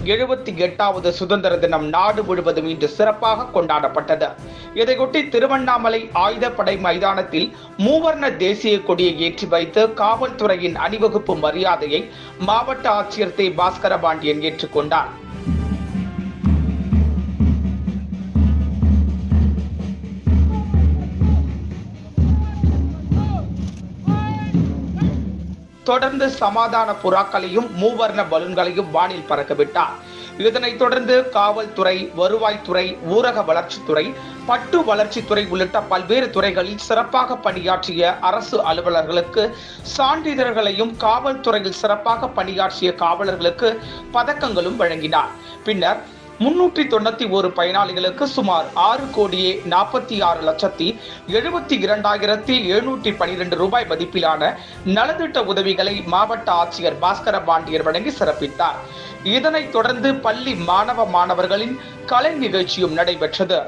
78வது சுதந்திர தினம் நாடு முழுவதும் இன்று சிறப்பாக கொண்டாடப்பட்டது. இதையொட்டி திருவண்ணாமலை ஆயுதப்படை மைதானத்தில் மூவர்ண தேசிய கொடியை ஏற்றி வைத்து காவல்துறையின் அணிவகுப்பு மரியாதையை மாவட்ட ஆட்சியர் தே. பாஸ்கரபாண்டியன் ஏற்றுக்கொண்டார். தொடர்ந்து சமாதான புறாக்களையும் மூவர்ண பலூன்களையும் வானில் பறக்கவிட்டார். இதனைத் தொடர்ந்து காவல்துறை, வருவாய்த்துறை, ஊரக வளர்ச்சித்துறை, பட்டு வளர்ச்சித்துறை உள்ளிட்ட பல்வேறு துறைகளில் சிறப்பாக பணியாற்றிய அரசு அலுவலர்களுக்கு சான்றிதழ்களையும், காவல்துறையில் சிறப்பாக பணியாற்றிய காவலர்களுக்கு பதக்கங்களும் வழங்கினார். பின்னர் 391 பயனாளிகளுக்கு சுமார் 6,46,72,712 ரூபாய் மதிப்பிலான நலத்திட்ட உதவிகளை மாவட்ட ஆட்சியர் பாஸ்கரபாண்டியன் வழங்கி சிறப்பித்தார். இதனைத் தொடர்ந்து பள்ளி மாணவர்களின் கலை நிகழ்ச்சியும் நடைபெற்றது.